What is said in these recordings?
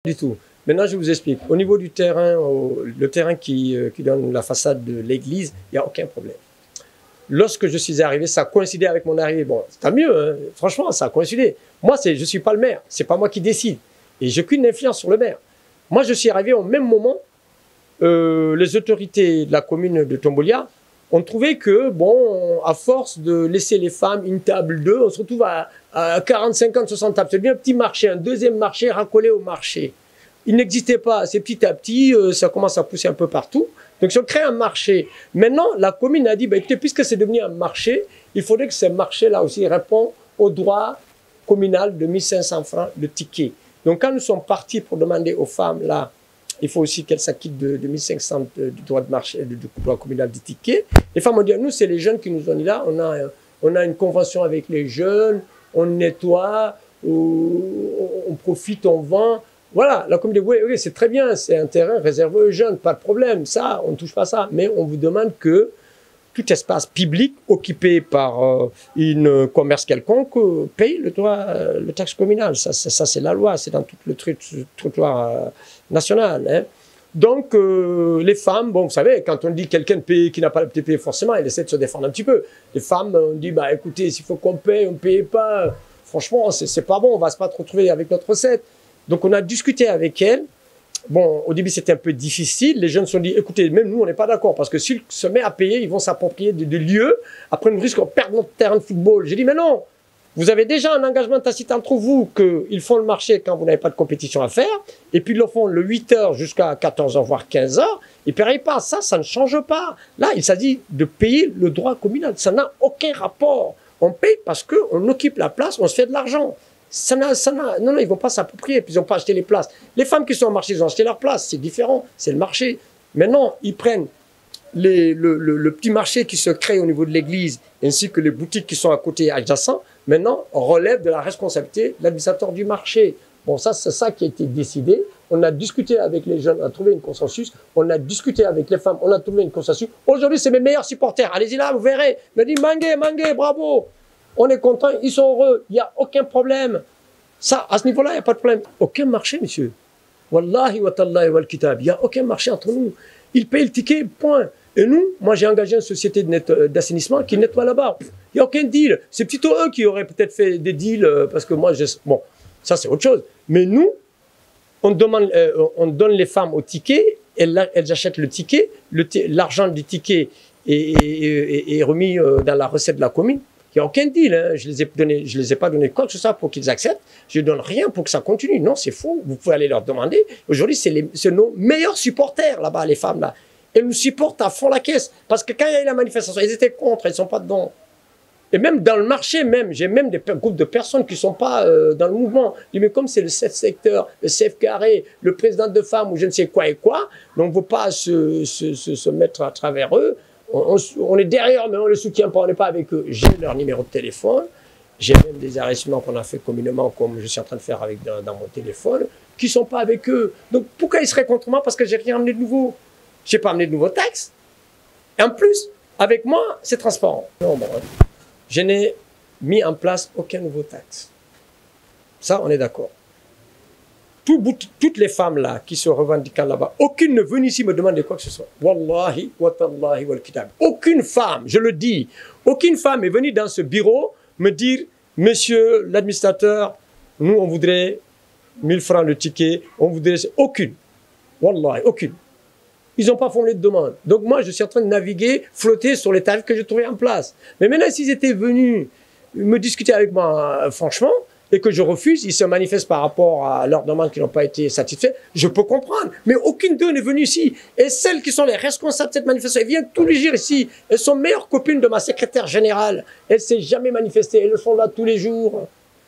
Du tout. Maintenant, je vous explique. Au niveau du terrain, le terrain qui donne la façade de l'église, il n'y a aucun problème. Lorsque je suis arrivé, ça a coïncidé avec mon arrivée. Bon, c'est tant mieux, hein. Franchement, ça a coïncidé. Moi, je ne suis pas le maire. Ce n'est pas moi qui décide. Et j'ai aucune influence sur le maire. Moi, je suis arrivé au même moment. Les autorités de la commune de Tombolia ont trouvé que, bon, à force de laisser les femmes une table d'eux, on se retrouve à 40, 50, 60 tables. C'est bien un petit marché, un deuxième marché racolé au marché. Il n'existait pas. C'est petit à petit, ça commence à pousser un peu partout. Donc, ils ont créé un marché. Maintenant, la commune a dit, bah, écoutez, puisque c'est devenu un marché, il faudrait que ce marché-là aussi réponde au droit communal de 1500 francs de ticket. Donc, quand nous sommes partis pour demander aux femmes, là, il faut aussi qu'elles s'acquittent de 1500 du droit de marché, du droit communal du ticket. Les femmes ont dit, nous, c'est les jeunes qui nous ont dit là, on a une convention avec les jeunes, on nettoie, on profite, on vend. Voilà, la commune dit, oui, c'est très bien, c'est un terrain réservé aux jeunes, pas de problème, ça, on ne touche pas ça. Mais on vous demande que tout espace public occupé par une commerce quelconque paye le taxe communale. Ça c'est la loi, c'est dans tout le territoire national. Hein. Donc, les femmes, bon, vous savez, quand on dit quelqu'un qui n'a pas le TP, forcément, elle essaie de se défendre un petit peu. Les femmes, on dit, bah écoutez, s'il faut qu'on paye, on ne paye pas. Franchement, c'est pas bon, on va se pas retrouver avec notre recette. Donc, on a discuté avec elles. Bon, au début, c'était un peu difficile. Les jeunes se sont dit, écoutez, même nous, on n'est pas d'accord. Parce que s'ils se mettent à payer, ils vont s'approprier des lieux. Après, nous risquons de perdre notre terrain de football. J'ai dit, mais non, vous avez déjà un engagement tacite entre vous qu'ils font le marché quand vous n'avez pas de compétition à faire. Et puis, ils le font le 8h jusqu'à 14h, voire 15h. Ils ne payent pas. Ça ne change pas. Là, il s'agit de payer le droit communal. Ça n'a aucun rapport. On paye parce qu'on occupe la place, on se fait de l'argent. Non, ils ne vont pas s'approprier, puis ils n'ont pas acheté les places. Les femmes qui sont au marché, ils ont acheté leur place, c'est différent, c'est le marché. Maintenant, ils prennent le petit marché qui se crée au niveau de l'église, ainsi que les boutiques qui sont à côté adjacents, maintenant, on relève de la responsabilité de l'administrateur du marché. Bon, ça, c'est ça qui a été décidé. On a discuté avec les jeunes, on a trouvé un consensus. On a discuté avec les femmes, on a trouvé un consensus. Aujourd'hui, c'est mes meilleurs supporters. Allez-y là, vous verrez. Je me dis, Mangué, bravo. On est content, ils sont heureux, il n'y a aucun problème. Ça, à ce niveau-là, il n'y a pas de problème. Aucun marché, monsieur. Wallahi wa tallahi wal kitab. Il n'y a aucun marché entre nous. Ils payent le ticket, point. Et nous, moi, j'ai engagé une société d'assainissement qui nettoie là-bas. Il n'y a aucun deal. C'est plutôt eux qui auraient peut-être fait des deals parce que moi, bon, ça, c'est autre chose. Mais nous, on donne les femmes au ticket, elles achètent le ticket, l'argent du ticket est remis dans la recette de la commune. Il n'y a aucun deal, hein. Je les ai pas donné quoi que ce soit pour qu'ils acceptent. Je ne donne rien pour que ça continue. Non, c'est faux. Vous pouvez aller leur demander. Aujourd'hui, c'est nos meilleurs supporters là-bas, les femmes là. Elles nous supportent à fond la caisse. Parce que quand il y a eu la manifestation, ils étaient contre, ils ne sont pas dedans. Et même dans le marché, j'ai même des groupes de personnes qui ne sont pas dans le mouvement. Je dis, mais comme c'est le 7 secteur, le CF carré, le président de femmes ou je ne sais quoi et quoi, donc on ne veut pas se mettre à travers eux. On est derrière, mais on ne les soutient pas, on n'est pas avec eux. J'ai leur numéro de téléphone, j'ai même des arrêtements qu'on a fait communément, comme je suis en train de faire dans mon téléphone, qui ne sont pas avec eux. Donc pourquoi ils seraient contre moi? Parce que je n'ai rien amené de nouveau. Je n'ai pas amené de nouveaux textes. Et en plus, avec moi, c'est transparent. Non, bon, je n'ai mis en place aucun nouveau texte. Ça, on est d'accord. Toutes les femmes là qui se revendiquent là-bas, aucune ne vient ici me demander quoi que ce soit. Wallahi wa tallahi wal kitab. Aucune femme, je le dis, aucune femme est venue dans ce bureau me dire, monsieur l'administrateur, nous on voudrait 1000 francs le ticket, on voudrait... Aucune. Wallahi, aucune. Ils n'ont pas formulé de demande. Donc moi, je suis en train de naviguer, flotter sur les tarifs que j'ai trouvés en place. Mais maintenant, s'ils étaient venus me discuter avec moi, franchement, et que je refuse, ils se manifestent par rapport à leurs demandes qui n'ont pas été satisfaites, je peux comprendre. Mais aucune d'eux n'est venue ici. Et celles qui sont les responsables de cette manifestation, elles viennent tous les jours ici. Elles sont meilleures copines de ma secrétaire générale. Elle ne s'est jamais manifestée. Elles sont là tous les jours.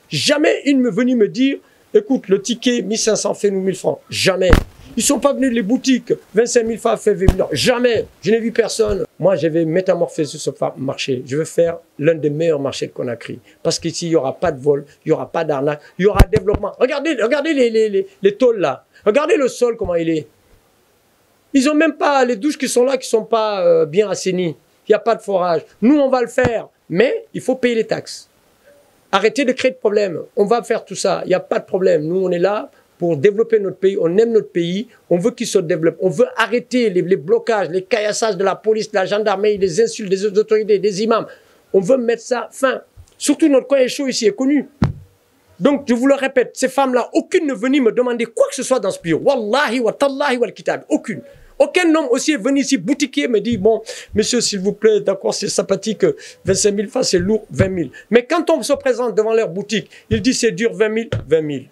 Jamais une n'est venue me dire, écoute, le ticket 1500 fait nous 1000 francs. Jamais. Ils ne sont pas venus les boutiques. 25 000 francs fait 20 000. Jamais. Je n'ai vu personne. Moi, je vais métamorphoser ce marché. Je veux faire l'un des meilleurs marchés de Conakry. Parce qu'ici, il n'y aura pas de vol, il n'y aura pas d'arnaque, il y aura développement. Regardez les tôles là. Regardez le sol, comment il est. Ils n'ont même pas les douches qui sont là, qui ne sont pas bien assainies. Il n'y a pas de forage. Nous, on va le faire. Mais il faut payer les taxes. Arrêtez de créer de problèmes. On va faire tout ça. Il n'y a pas de problème. Nous, on est là pour développer notre pays. On aime notre pays, on veut qu'il se développe. On veut arrêter les blocages, les caillassages de la police, de la gendarmerie, les insultes des autorités, des imams. On veut mettre ça fin. Surtout notre coin est chaud ici, est connu. Donc, je vous le répète, ces femmes-là, aucune ne venue me demander quoi que ce soit dans ce bureau. Wallahi wa tallahi wal kitab. Aucune. Aucun homme aussi est venu ici boutiquier, me dit, bon, monsieur, s'il vous plaît, d'accord, c'est sympathique, 25 000 francs, c'est lourd, 20 000. Mais quand on se présente devant leur boutique, ils disent, c'est dur, 20 000, 20 000.